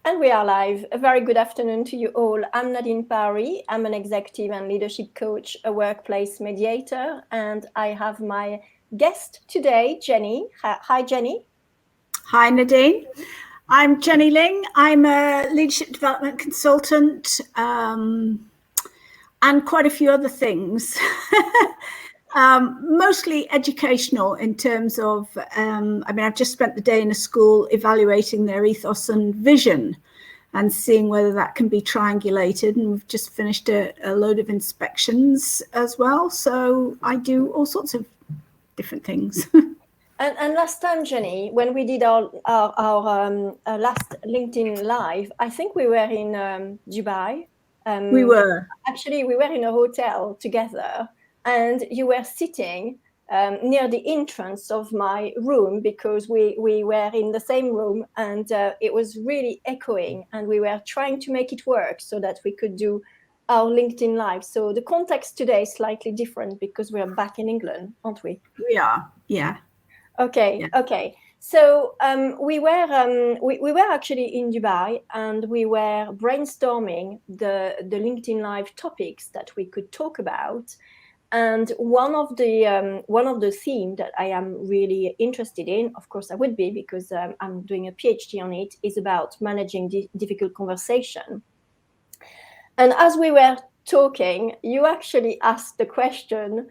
And we are live. A very good afternoon to you all. I'm Nadine Parry. I'm an executive and leadership coach, a workplace mediator, and I have my guest today, Jenny. Hi, Jenny. Hi, Nadine. I'm Jenny Ling. I'm a leadership development consultant and quite a few other things. Mostly educational in terms of, I've just spent the day in a school evaluating their ethos and vision and seeing whether that can be triangulated. And we've just finished a load of inspections as well. So I do all sorts of different things. And last time, Jenny, when we did our last LinkedIn Live, I think we were in Dubai. We were. Actually, we were in a hotel together, and you were sitting near the entrance of my room because we were in the same room, and it was really echoing, and we were trying to make it work so that we could do our LinkedIn Live. So the context today is slightly different because we're back in England, aren't we? We are, yeah. Okay, yeah. Okay. So we were actually in Dubai, and we were brainstorming the LinkedIn Live topics that we could talk about. And one of the themes that I am really interested in, of course I would be because I'm doing a PhD on it, is about managing difficult conversation. And as we were talking, you actually asked the question,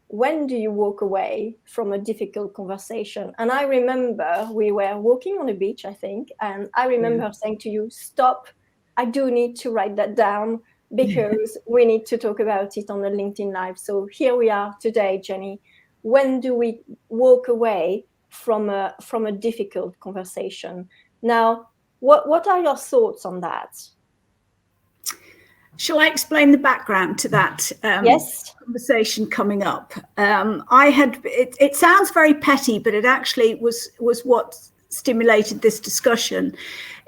when do you walk away from a difficult conversation? And I remember we were walking on a beach, I think, and I remember saying to you, stop, I do need to write that down because we need to talk about it on the LinkedIn Live. So here we are today, Jenny. When do we walk away from a difficult conversation? Now, what are your thoughts on that? Shall I explain the background to that yes. conversation coming up? It sounds very petty, but it actually was what stimulated this discussion,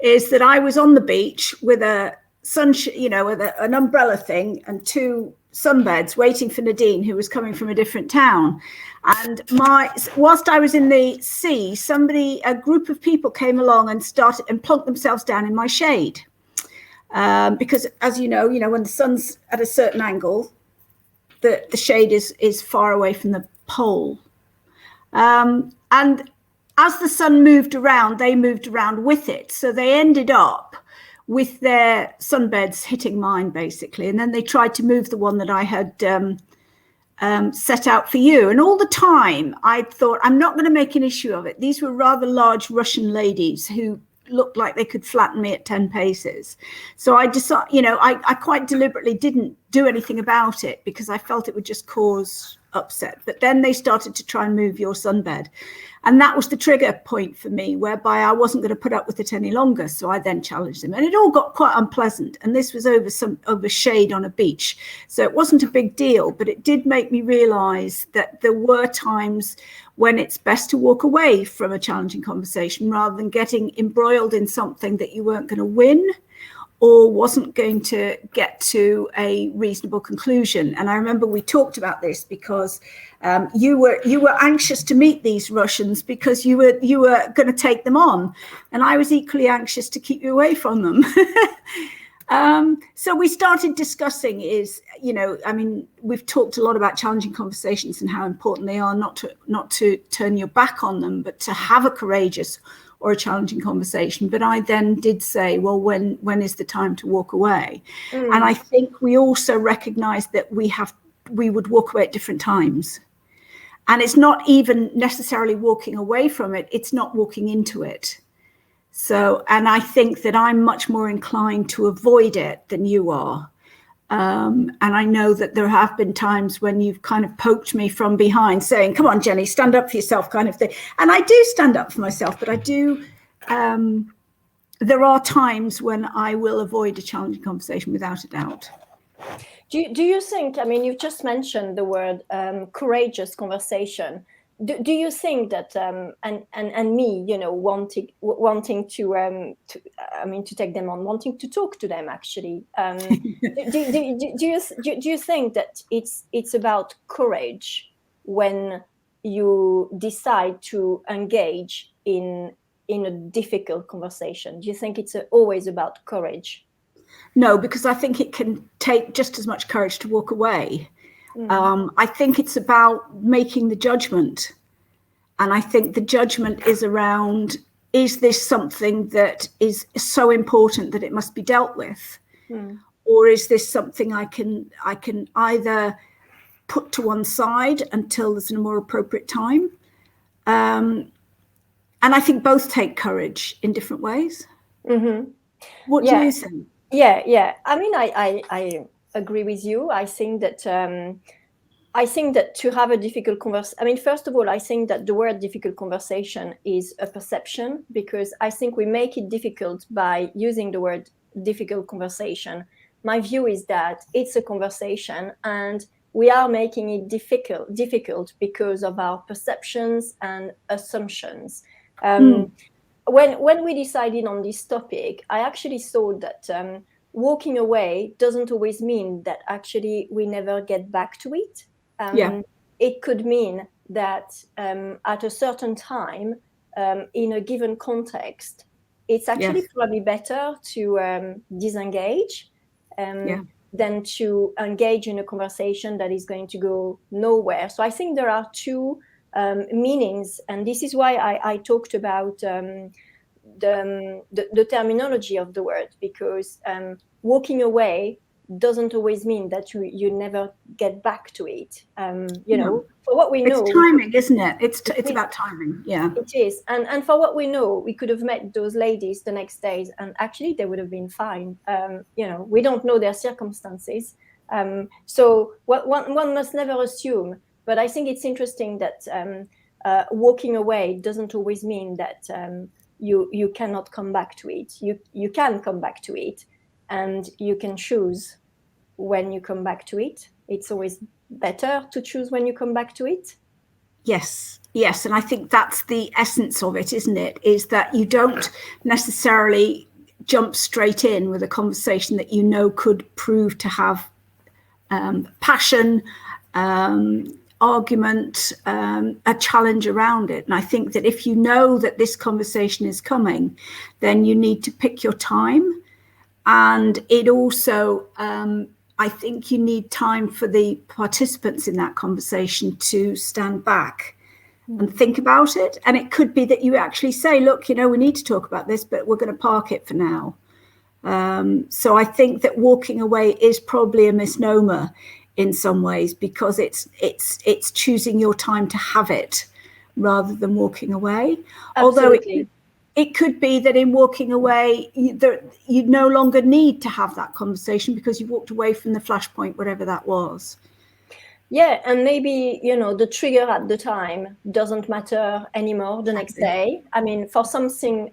is that I was on the beach with a with an umbrella thing and two sunbeds waiting for Nadine, who was coming from a different town. And whilst I was in the sea, a group of people came along and started and plunked themselves down in my shade. Because as you know, when the sun's at a certain angle, the shade is far away from the pole. And as the sun moved around, they moved around with it. So they ended up with their sunbeds hitting mine, basically. And then they tried to move the one that I had set out for you. And all the time I thought, I'm not going to make an issue of it. These were rather large Russian ladies who looked like they could flatten me at 10 paces. So I decided, I quite deliberately didn't do anything about it because I felt it would just cause upset. But then they started to try and move your sunbed. And that was the trigger point for me, whereby I wasn't going to put up with it any longer. So I then challenged them, and it all got quite unpleasant. And this was over shade on a beach. So it wasn't a big deal, but it did make me realize that there were times when it's best to walk away from a challenging conversation rather than getting embroiled in something that you weren't going to win or wasn't going to get to a reasonable conclusion. And I remember we talked about this because you were anxious to meet these Russians because you were going to take them on, and I was equally anxious to keep you away from them. So we started discussing we've talked a lot about challenging conversations and how important they are, not to turn your back on them, but to have a courageous or a challenging conversation. But I then did say, well, when is the time to walk away? And I think we also recognized that we would walk away at different times. And it's not even necessarily walking away from it, it's not walking into it. So, and I think that I'm much more inclined to avoid it than you are. And I know that there have been times when you've kind of poked me from behind saying, come on, Jenny, stand up for yourself, kind of thing. And I do stand up for myself, but I do, there are times when I will avoid a challenging conversation without a doubt. Do you think, you've just mentioned the word courageous conversation. Do you think that and me, wanting to take them on, wanting to talk to them actually, do you think that it's about courage when you decide to engage in in a difficult conversation? Do you think it's always about courage? No, because I think it can take just as much courage to walk away. I think it's about making the judgment. And I think the judgment is around, is this something that is so important that it must be dealt with? Or is this something I can either put to one side until there's a more appropriate time? And I think both take courage in different ways. What do you think? Yeah. I mean, I agree with you. I think that to have a difficult conversation, I mean, first of all, I think that the word difficult conversation is a perception, because I think we make it difficult by using the word difficult conversation. My view is that it's a conversation, and we are making it difficult because of our perceptions and assumptions. When we decided on this topic, I actually thought that walking away doesn't always mean that actually we never get back to it. It could mean that at a certain time, in a given context, it's actually probably better to disengage than to engage in a conversation that is going to go nowhere. So I think there are two meanings, and this is why I talked about the terminology of the word, because walking away doesn't always mean that you never get back to it. For what we know, it's timing, isn't it? It's about timing. Yeah, it is. And for what we know, we could have met those ladies the next day, and actually they would have been fine. We don't know their circumstances, so one must never assume. But I think it's interesting that walking away doesn't always mean that you cannot come back to it. You can come back to it, and you can choose when you come back to it. It's always better to choose when you come back to it. Yes. And I think that's the essence of it, isn't it? Is that you don't necessarily jump straight in with a conversation that you know could prove to have passion, argument, a challenge around it. And I think that if you know that this conversation is coming, then you need to pick your time. And it also, I think you need time for the participants in that conversation to stand back and think about it. And it could be that you actually say, look, we need to talk about this, but we're going to park it for now. So I think that walking away is probably a misnomer in some ways, because it's choosing your time to have it rather than walking away. Absolutely. Although it could be that in walking away, you no longer need to have that conversation because you walked away from the flashpoint, whatever that was. Yeah, and maybe, the trigger at the time doesn't matter anymore the next day. I mean, for something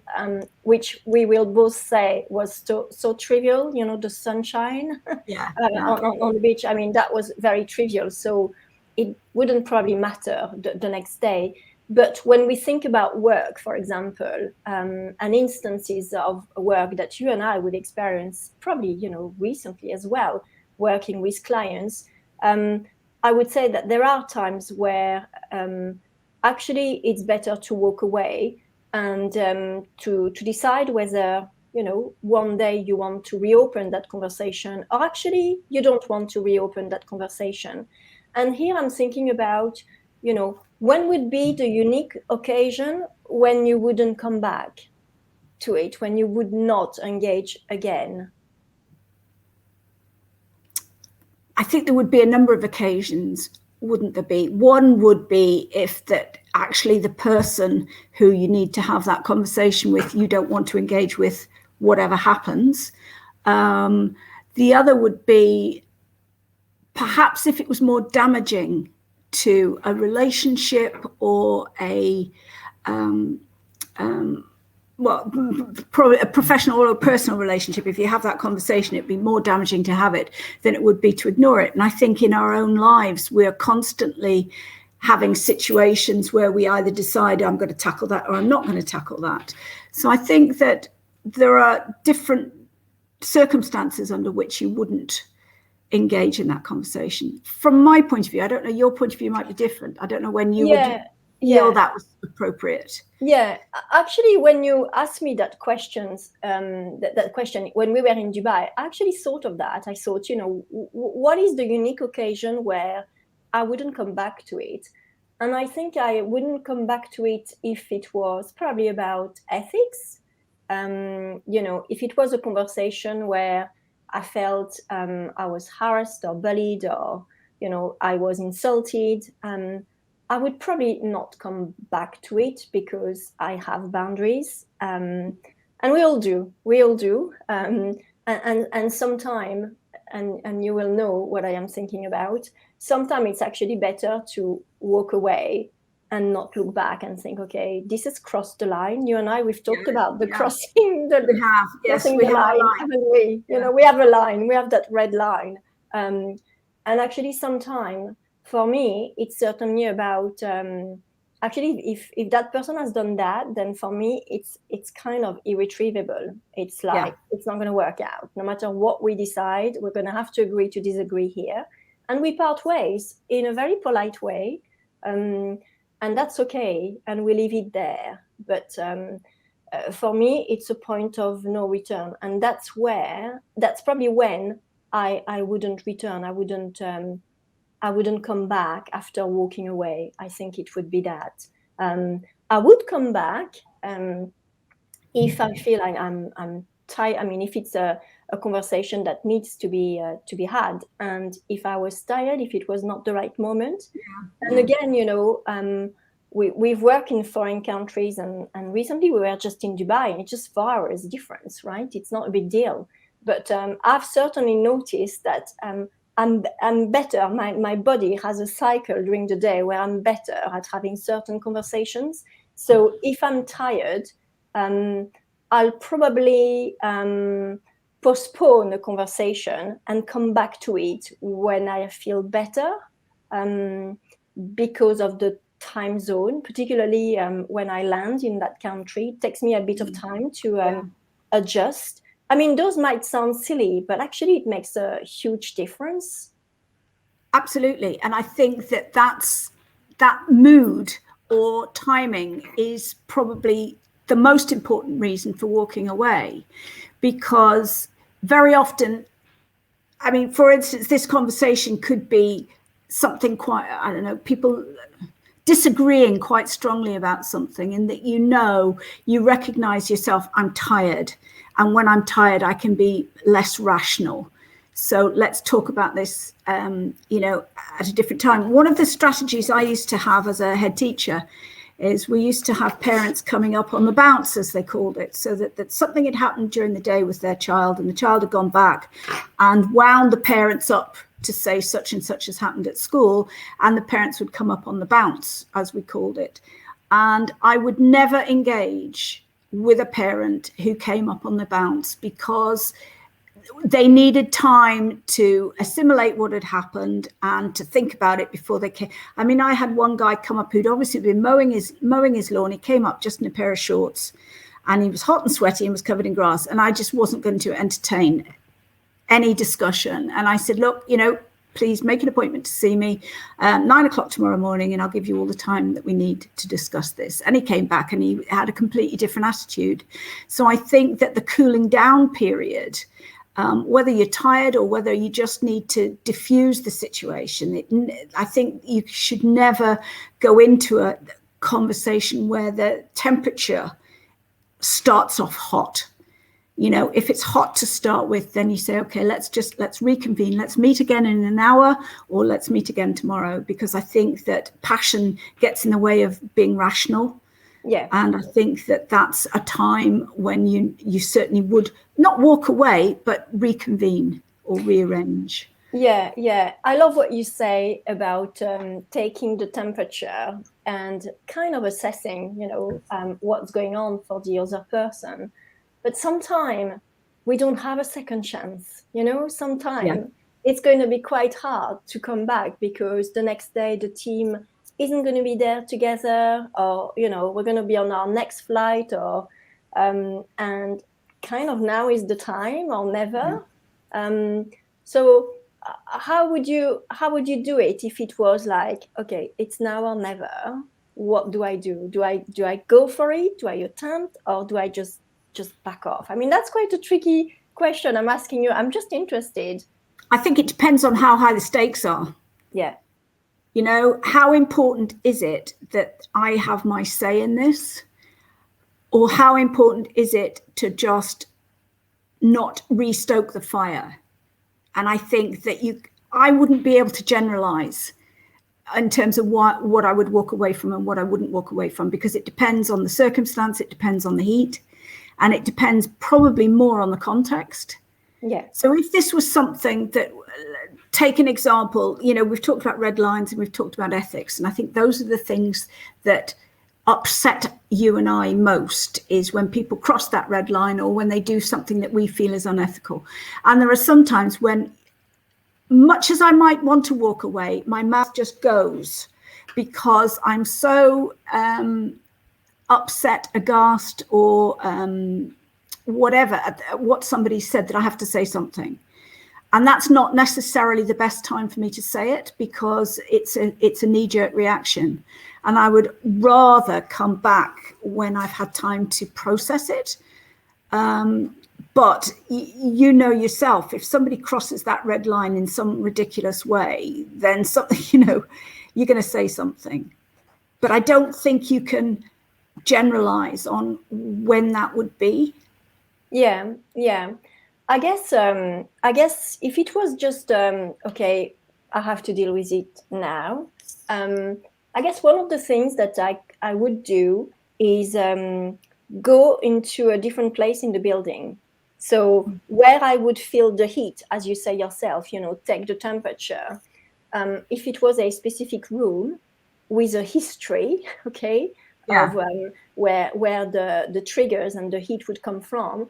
which we will both say was so trivial, the sunshine on the beach. I mean, that was very trivial. So it wouldn't probably matter the next day. But when we think about work, for example, and instances of work that you and I would experience probably, recently as well, working with clients, I would say that there are times where actually it's better to walk away and to decide whether, one day you want to reopen that conversation, or actually you don't want to reopen that conversation. And here I'm thinking about, when would be the unique occasion when you wouldn't come back to it, when you would not engage again? I think there would be a number of occasions, wouldn't there be? One would be if that actually the person who you need to have that conversation with, you don't want to engage with whatever happens. The other would be perhaps if it was more damaging to a relationship or probably a professional or a personal relationship. If you have that conversation, it'd be more damaging to have it than it would be to ignore it. And I think in our own lives, we're constantly having situations where we either decide I'm going to tackle that or I'm not going to tackle that. So I think that there are different circumstances under which you wouldn't engage in that conversation. From my point of view, I don't know, your point of view might be different. I don't know when you would. feel that was appropriate? Yeah, actually, when you asked me that that question when we were in Dubai, I actually thought of that. I thought, what is the unique occasion where I wouldn't come back to it? And I think I wouldn't come back to it if it was probably about ethics. If it was a conversation where I felt I was harassed or bullied, or I was insulted. I would probably not come back to it because I have boundaries, and we all do. And sometime, and you will know what I am thinking about. Sometimes it's actually better to walk away and not look back and think, okay, this has crossed the line. You and I, we've talked about the crossing the we have. Yes, crossing we the have line, a line. haven't we? We have a line. We have that red line. And actually, sometimes for me, it's certainly about actually if that person has done that, then for me it's kind of irretrievable. It's like it's not going to work out. No matter what we decide, we're going to have to agree to disagree here, and we part ways in a very polite way, and that's okay, and we leave it there. But for me, it's a point of no return, and that's probably when I wouldn't return. I wouldn't come back after walking away. I think it would be that. I would come back if I feel like I'm tired. I mean, if it's a conversation that needs to be had, and if I was tired, if it was not the right moment. And again, we've worked in foreign countries, and recently we were just in Dubai, and it's just 4 hours difference, right? It's not a big deal. But I've certainly noticed that I'm better. My body has a cycle during the day where I'm better at having certain conversations. So if I'm tired, I'll probably postpone a conversation and come back to it when I feel better, because of the time zone, particularly when I land in that country. It takes me a bit of time to adjust. I mean, those might sound silly, but actually it makes a huge difference. Absolutely. And I think that mood or timing is probably the most important reason for walking away, because very often, I mean, for instance, this conversation could be something quite, I don't know, people disagreeing quite strongly about something, and that you recognize yourself, I'm tired. And when I'm tired, I can be less rational. So let's talk about this, at a different time. One of the strategies I used to have as a head teacher is we used to have parents coming up on the bounce, as they called it, so that something had happened during the day with their child, and the child had gone back and wound the parents up to say such and such has happened at school, and the parents would come up on the bounce, as we called it. And I would never engage with a parent who came up on the bounce, because they needed time to assimilate what had happened and to think about it before they came. I mean, I had one guy come up who'd obviously been mowing his lawn. He came up just in a pair of shorts, and he was hot and sweaty and was covered in grass. And I just wasn't going to entertain any discussion. And I said, look, please make an appointment to see me 9:00 tomorrow morning, and I'll give you all the time that we need to discuss this. And he came back and he had a completely different attitude. So I think that the cooling down period, whether you're tired or whether you just need to diffuse the situation, I think you should never go into a conversation where the temperature starts off hot. If it's hot to start with, then you say, okay, let's reconvene. Let's meet again in an hour, or let's meet again tomorrow, because I think that passion gets in the way of being rational. Yeah. And I think that that's a time when you certainly would not walk away, but reconvene or rearrange. Yeah. I love what you say about taking the temperature and kind of assessing, what's going on for the other person. But sometimes we don't have a second chance, sometimes it's going to be quite hard to come back, because the next day the team isn't going to be there together, or, we're going to be on our next flight, or, and kind of now is the time or never. So how would you do it if it was like, okay, it's now or never? what do I do? Do I go for it? Do I attempt, or do I just back off? I mean, that's quite a tricky question I'm asking you. I'm just interested. I think it depends on how high the stakes are. Yeah. You know, how important is it that I have my say in this? Or how important is it to just not restoke the fire? And I think that I wouldn't be able to generalize in terms of what I would walk away from and what I wouldn't walk away from, because it depends on the circumstance, it depends on the heat, and it depends probably more on the context. Yeah. So if this was something that, take an example, you know, we've talked about red lines and we've talked about ethics, and I think those are the things that upset you and I most, is when people cross that red line or when they do something that we feel is unethical. And there are some times when, much as I might want to walk away, my mouth just goes because I'm so upset, aghast, or whatever at what somebody said, that I have to say something. And that's not necessarily the best time for me to say it, because it's a knee-jerk reaction. And I would rather come back when I've had time to process it. But you know yourself, if somebody crosses that red line in some ridiculous way, then something, you know, you're going to say something. But I don't think you can generalize on when that would be. Yeah. I guess if it was just okay, I have to deal with it now. I guess one of the things that I would do is go into a different place in the building. So where I would feel the heat, as you say yourself, you know, take the temperature. If it was a specific room with a history, okay, of where the triggers and the heat would come from,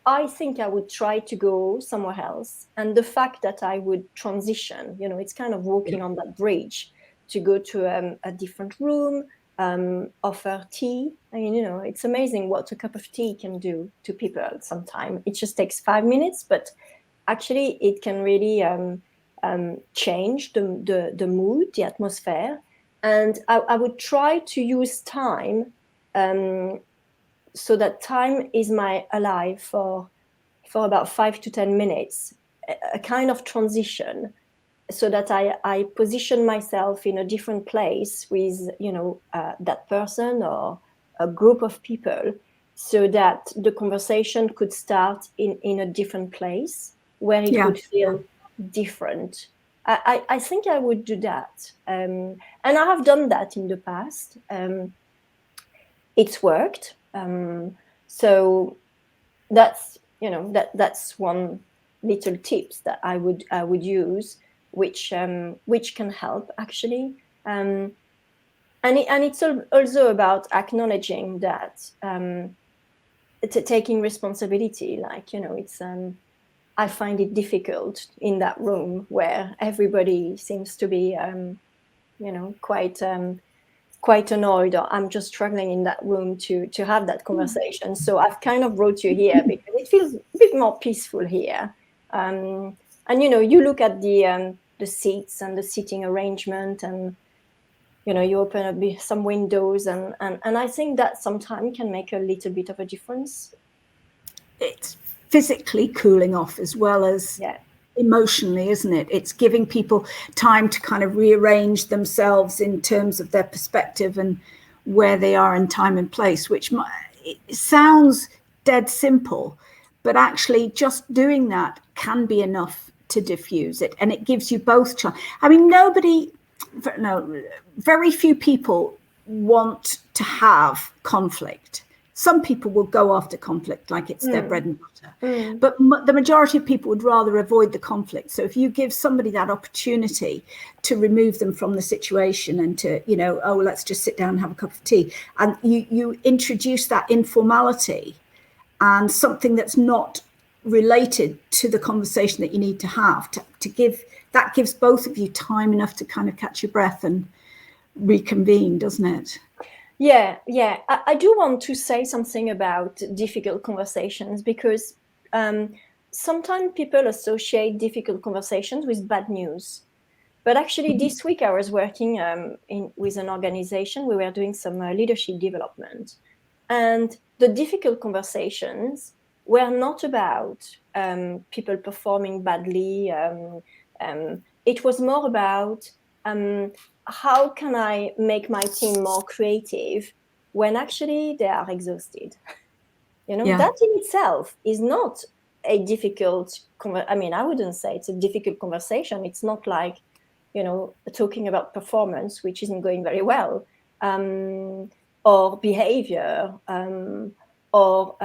I think I would try to go somewhere else. And the fact that I would transition, you know, it's kind of walking on that bridge to go to a different room, offer tea. I mean, you know, it's amazing what a cup of tea can do to people sometimes. It just takes 5 minutes, but actually it can really change the mood, the atmosphere. And I would try to use time so that time is my ally for about 5 to 10 minutes, a kind of transition, so that I position myself in a different place with, you know, that person or a group of people, so that the conversation could start in a different place where it would feel different. I think I would do that. And I have done that in the past. It's worked. So that's, you know, that's one little tips that I would use, which can help actually. And it's also about acknowledging that, taking responsibility. Like, you know, it's I find it difficult in that room where everybody seems to be you know, quite annoyed, or I'm just struggling in that room to have that conversation. So I've kind of brought you here because it feels a bit more peaceful here. And, you know, you look at the seats and the seating arrangement, and, you know, you open up some windows, and I think that sometimes can make a little bit of a difference. It's physically cooling off as well as emotionally, isn't it? It's giving people time to kind of rearrange themselves in terms of their perspective and where they are in time and place, which it sounds dead simple, but actually just doing that can be enough to diffuse it. And it gives you both chance. I mean, very few people want to have conflict. Some people will go after conflict like it's their bread and butter, but the majority of people would rather avoid the conflict. So if you give somebody that opportunity to remove them from the situation and to, you know, oh, let's just sit down and have a cup of tea, and you introduce that informality and something that's not related to the conversation that you need to have, to give, that gives both of you time enough to kind of catch your breath and reconvene, doesn't it? Yeah. I do want to say something about difficult conversations, because sometimes people associate difficult conversations with bad news. But actually, this week I was working with an organization. We were doing some leadership development. And the difficult conversations were not about people performing badly. It was more about how can I make my team more creative when actually they are exhausted. That in itself is not a difficult, I wouldn't say it's a difficult conversation. It's not like, talking about performance, which isn't going very well, or behavior, or,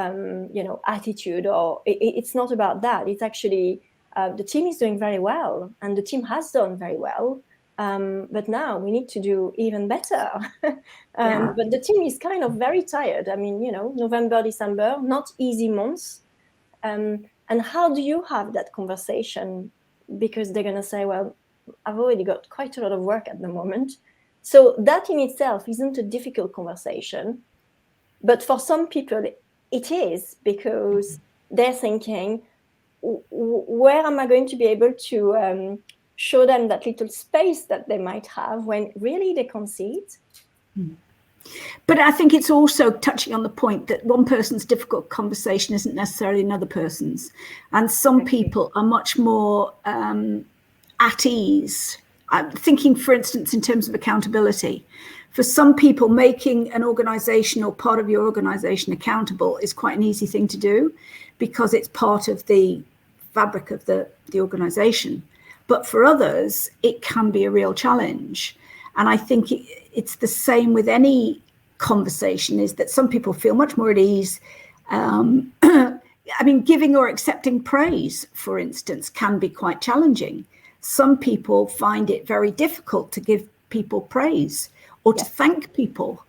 attitude, or it's not about that. It's actually, the team is doing very well, and the team has done very well. But now we need to do even better. But the team is kind of very tired. November, December, not easy months. And how do you have that conversation? Because they're going to say, well, I've already got quite a lot of work at the moment. So that in itself isn't a difficult conversation. But for some people, it is, because they're thinking, where am I going to be able to show them that little space that they might have when really they can't see it? But I think it's also touching on the point that one person's difficult conversation isn't necessarily another person's. And some people are much more at ease. I'm thinking, for instance, in terms of accountability. For some people, making an organization or part of your organization accountable is quite an easy thing to do because it's part of the fabric of the organization. But for others, it can be a real challenge. And I think it's the same with any conversation, is that some people feel much more at ease. Giving or accepting praise, for instance, can be quite challenging. Some people find it very difficult to give people praise or to thank people.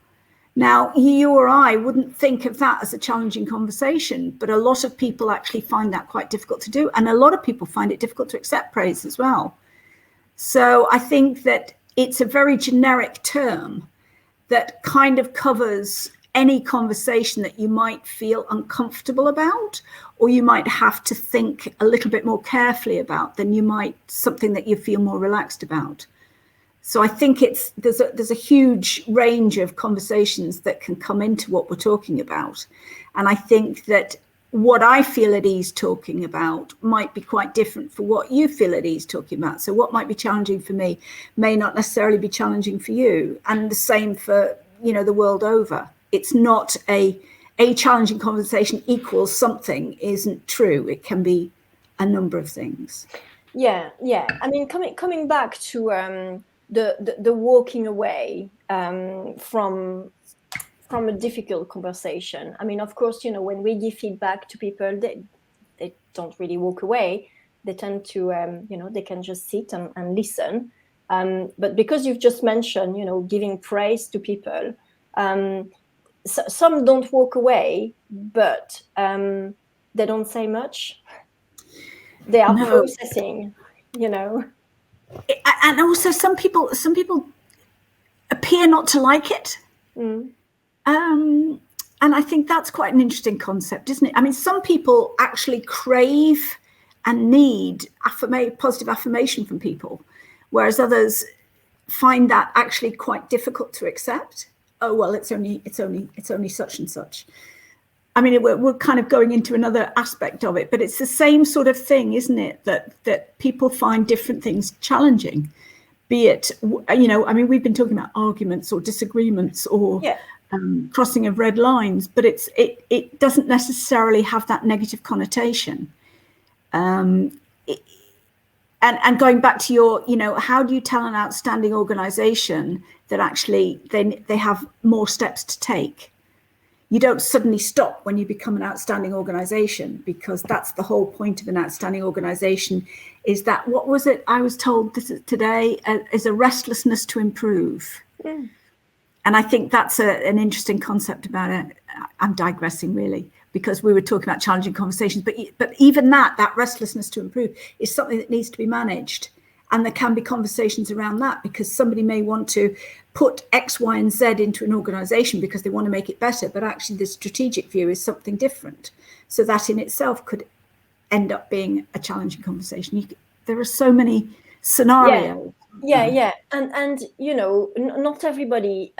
Now, you or I wouldn't think of that as a challenging conversation, but a lot of people actually find that quite difficult to do. And a lot of people find it difficult to accept praise as well. So I think that it's a very generic term that kind of covers any conversation that you might feel uncomfortable about, or you might have to think a little bit more carefully about than you might something that you feel more relaxed about. So I think there's a huge range of conversations that can come into what we're talking about. And I think that what I feel at ease talking about might be quite different for what you feel at ease talking about. So what might be challenging for me may not necessarily be challenging for you. And the same for, the world over. It's not a challenging conversation equals something isn't true. It can be a number of things. Yeah. Coming back to the walking away from a difficult conversation. Of course, when we give feedback to people, they don't really walk away. They tend to, they can just sit and listen. But because you've just mentioned, giving praise to people, some don't walk away, but they don't say much. They are processing, And also some people appear not to like it. And I think that's quite an interesting concept, isn't it? Some people actually crave and need positive affirmation from people, whereas others find that actually quite difficult to accept. Oh, well, it's only such and such. We're kind of going into another aspect of it, but it's the same sort of thing, isn't it? That people find different things challenging, be it, we've been talking about arguments or disagreements or crossing of red lines, but it doesn't necessarily have that negative connotation. And going back to your, how do you tell an outstanding organization that actually they have more steps to take? You don't suddenly stop when you become an outstanding organization, because that's the whole point of an outstanding organization, is that, what was it I was told today, is a restlessness to improve. And I think that's an interesting concept about it. I'm digressing really, because we were talking about challenging conversations, but even that restlessness to improve is something that needs to be managed. And there can be conversations around that, because somebody may want to put X, Y, and Z into an organization because they want to make it better, but actually the strategic view is something different. So that in itself could end up being a challenging conversation. There are so many scenarios. Yeah. And you know, not everybody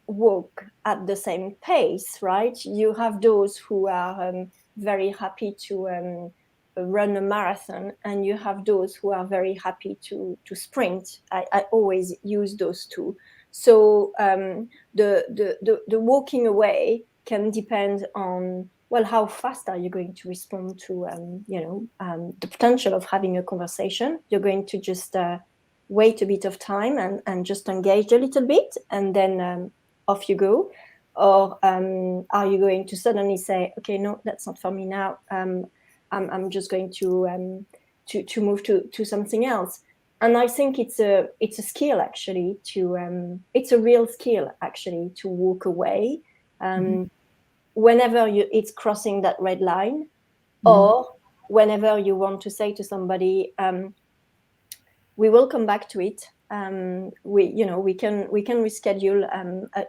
walk at the same pace, right? You have those who are very happy to run a marathon, and you have those who are very happy to sprint. I always use those two. So the walking away can depend on, well, how fast are you going to respond to the potential of having a conversation. You're going to just wait a bit of time and just engage a little bit, and then off you go. Or are you going to suddenly say, okay, no, that's not for me now. I'm just going to move to something else. And I think it's a skill, actually, it's a real skill, actually, to walk away whenever it's crossing that red line, or whenever you want to say to somebody, we will come back to it. We can reschedule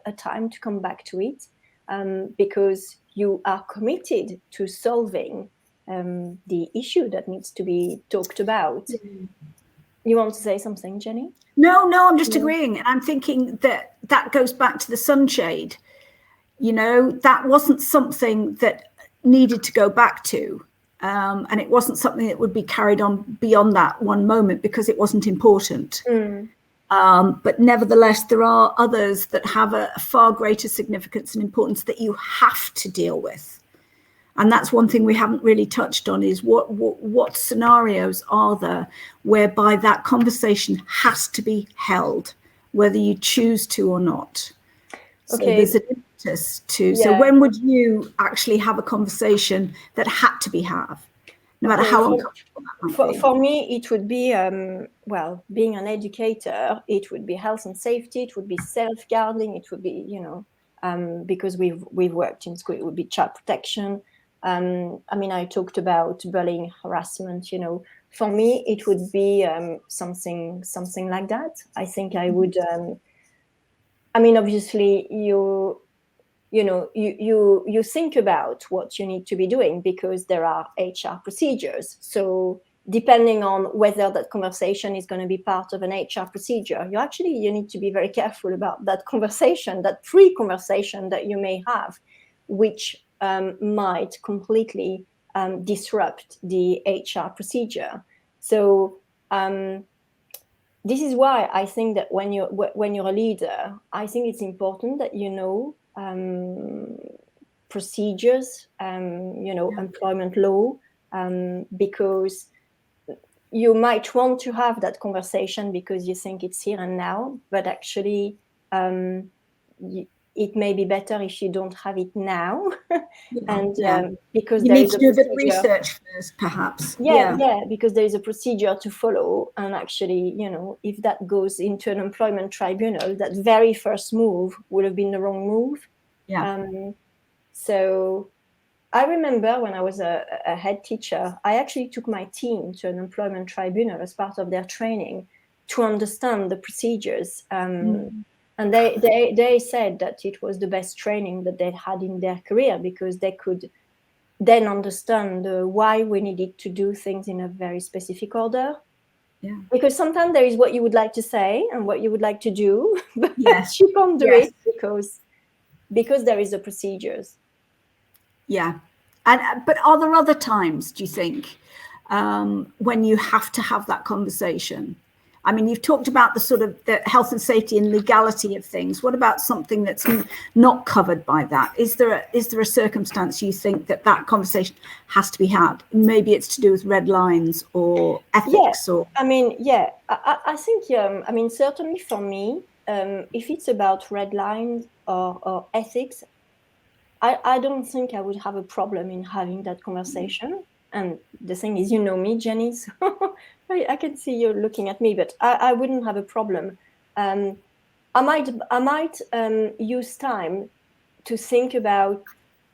a time to come back to it, because you are committed to solving the issue that needs to be talked about. You want to say something, Jenny? No, I'm just agreeing. And I'm thinking that goes back to the sunshade. You know, that wasn't something that needed to go back to. And it wasn't something that would be carried on beyond that one moment because it wasn't important. But nevertheless, there are others that have a far greater significance and importance that you have to deal with. And that's one thing we haven't really touched on, is what scenarios are there whereby that conversation has to be held, whether you choose to or not. So there's an impetus to. Yeah. So when would you actually have a conversation that had to be had, no matter how uncomfortable that might be? For me, it would be, being an educator, it would be health and safety, it would be safeguarding, it would be, because we've worked in school, it would be child protection. I talked about bullying, harassment, for me, it would be something like that. I think I would, obviously you think about what you need to be doing, because there are HR procedures. So depending on whether that conversation is going to be part of an HR procedure, you need to be very careful about that conversation, that pre-conversation that you may have, which might completely disrupt the HR procedure. So this is why I think that when you're a leader, I think it's important that you know procedures, employment law, because you might want to have that conversation because you think it's here and now, but actually it may be better if you don't have it now. Because you need to do a bit of research first, perhaps. Because there is a procedure to follow, and actually, if that goes into an employment tribunal, that very first move would have been the wrong move. So I remember when I was a head teacher, I actually took my team to an employment tribunal as part of their training to understand the procedures. And they said that it was the best training that they'd had in their career, because they could then understand why we needed to do things in a very specific order. Because sometimes there is what you would like to say and what you would like to do, but you can't do it because there is the procedures. But are there other times, do you think, when you have to have that conversation? You've talked about the sort of the health and safety and legality of things. What about something that's not covered by that? Is there a circumstance you think that conversation has to be had? Maybe it's to do with red lines or ethics, or. I think certainly for me, if it's about red lines or ethics, I don't think I would have a problem in having that conversation. And the thing is, me, Jenny, so I can see you looking at me, but I wouldn't have a problem. I might use time to think about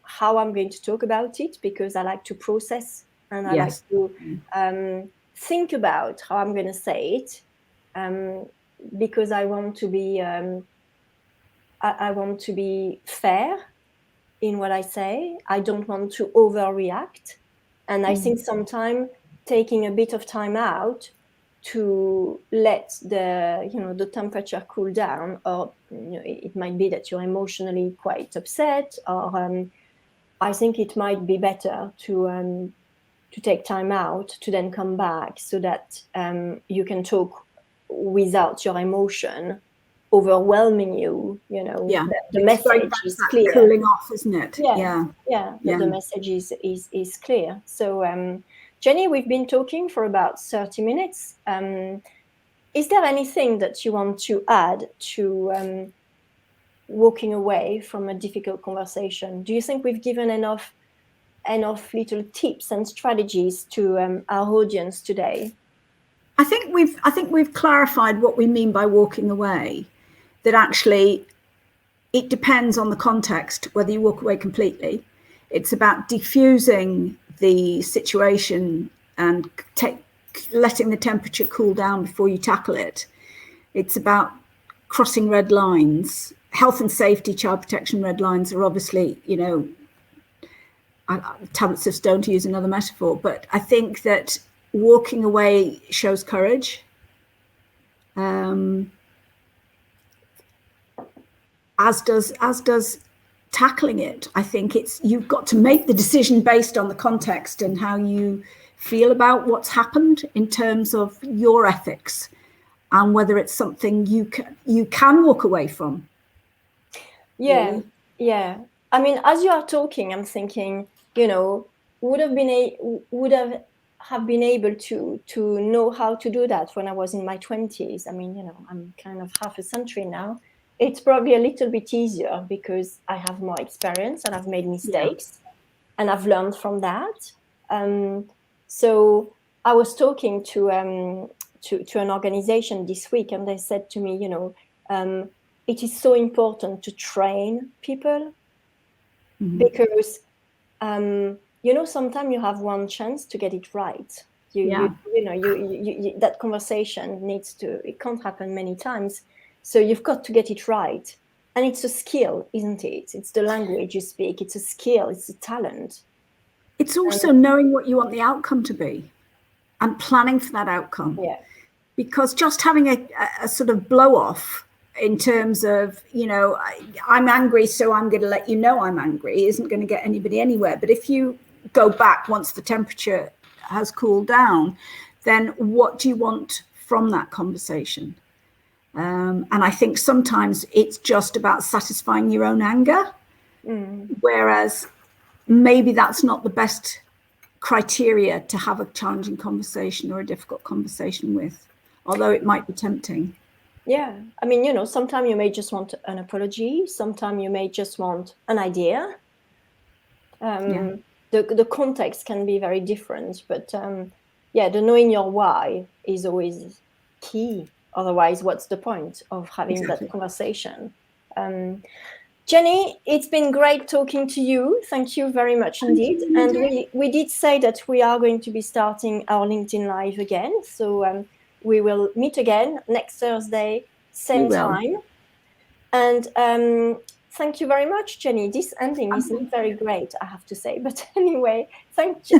how I'm going to talk about it, because I like to process, and I like to think about how I'm going to say it, because I want to be fair in what I say. I don't want to overreact. And I think sometimes taking a bit of time out to let the temperature cool down, or it might be that you're emotionally quite upset, or I think it might be better to take time out to then come back, so that you can talk without your emotion overwhelming you. The message is clear. Cooling off, isn't it? The message is clear. So Jenny, we've been talking for about 30 minutes. Is there anything that you want to add to walking away from a difficult conversation? Do you think we've given enough little tips and strategies to our audience today? I think we've clarified what we mean by walking away, that actually it depends on the context whether you walk away completely. It's about diffusing the situation and letting the temperature cool down before you tackle it. It's about crossing red lines. Health and safety, child protection red lines are obviously, tablets of stone, to use another metaphor. But I think that walking away shows courage. As does tackling it. I think you've got to make the decision based on the context and how you feel about what's happened in terms of your ethics, and whether it's something you can walk away from. Yeah. I mean, as you are talking, I'm thinking, would have been able to know how to do that when I was in my 20s. I mean, I'm kind of half a century now. It's probably a little bit easier because I have more experience and I've made mistakes and I've learned from that. So I was talking to an organization this week, and they said to me, it is so important to train people, because sometimes you have one chance to get it right. That conversation it can't happen many times. So you've got to get it right. And it's a skill, isn't it? It's the language you speak. It's a skill. It's a talent. It's also knowing what you want the outcome to be and planning for that outcome. Yeah. Because just having a sort of blow off in terms of, I'm angry, so I'm going to let you know I'm angry, isn't going to get anybody anywhere. But if you go back once the temperature has cooled down, then what do you want from that conversation? And I think sometimes it's just about satisfying your own anger, whereas maybe that's not the best criteria to have a challenging conversation or a difficult conversation with, although it might be tempting. Yeah. I mean, sometimes you may just want an apology. Sometimes you may just want an idea. The context can be very different, but the knowing your why is always key. Otherwise, what's the point of having that conversation? Jenny, it's been great talking to you. Thank you very much indeed. And we did say that we are going to be starting our LinkedIn Live again. So we will meet again next Thursday, same time. And thank you very much, Jenny. This ending isn't very great, I have to say. But anyway, thanks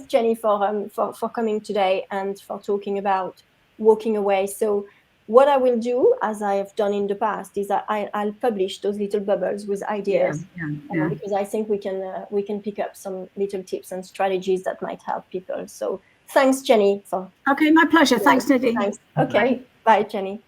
Jenny, for coming today and for talking about walking away. So what I will do, as I have done in the past, is that I'll publish those little bubbles with ideas, because I think we can pick up some little tips and strategies that might help people. So thanks, Jenny. Okay, my pleasure. Thanks, Nadine. Thanks. Okay, bye, Jenny.